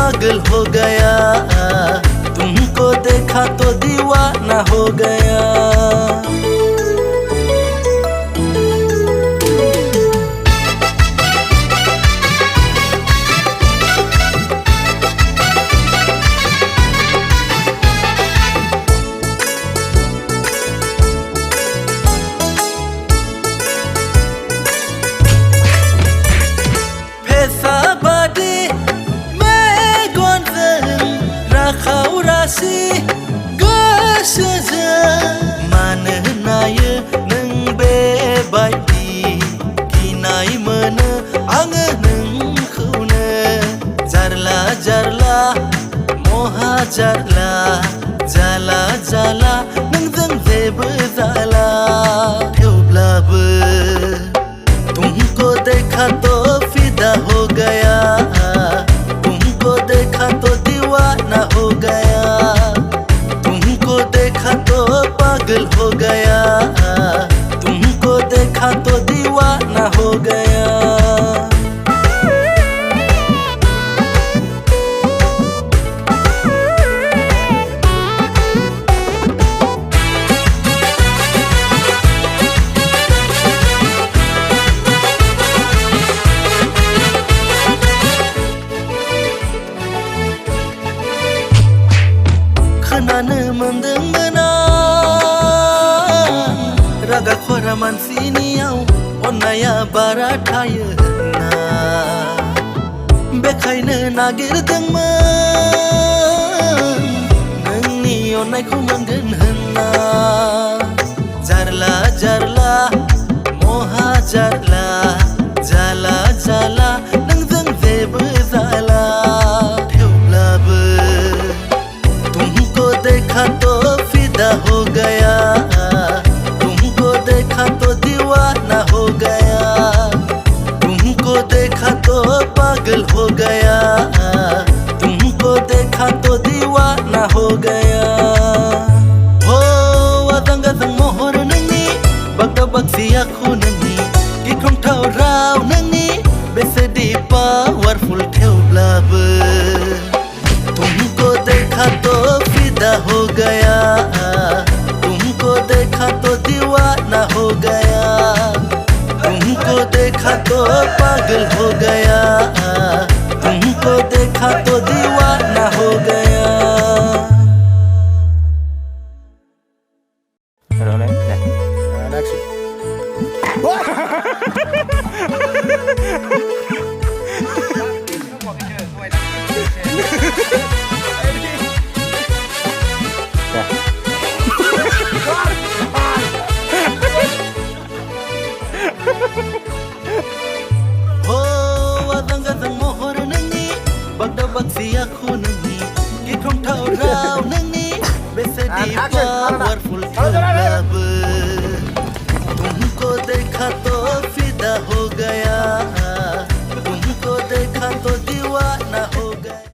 पागल हो गया, तुमको देखा तो दीवाना हो गया। मानो नायो नों बेबायदि गिनाय मोनो आङो नोंखौनो। जारला जारला महा जारला, जाला जाला नोंजों जेबो जाला। थेवब्लाबो तुमको देखा तो फिदा हो गया, तुमको देखा तो दीवाना हो गया, देखा तो पागल हो गया, तुमको देखा तो दीवाना हो गया। खोनानो मोनदोंमोन आं रागा खरा मानसिनियाव अननाया बारा थायो होनना। बेखायनो नागिरदोंमोन नोंनि अननायखौ मोनगोन होनना। जारला जारला महा जारला, जाला जाला नोंजों जेबो जाला। थेवब्लाबो देखा तो फिदा हो गया, तुमको देखा तो दीवाना हो गया, तुमको देखा तो पागल हो गया, तुमको देखा तो दीवाना हो गया। हो आजां गाजां महर नोंनि, बागदाव बागसि आखु नोंनि, गिख्रंथाव राव नोंनि, बेसेदि पावारफुल। थेवब्लाबो तुमको देखा तो फिदा हो गया, तुमको देखा तो दीवाना हो गया, तुमको देखा तो पागल हो गया, तुमको देखा तो दीवाना हो गया। हो आजां गाजां महर नोंनि, बागदाव बागसि आखु नोंनि, गिख्रंथाव राव नोंनि, बेसेदि पावारफुल। थेवब्लाबो तुमको देखा तो फिदा हो गया, तुमको देखा तो दीवाना हो गया।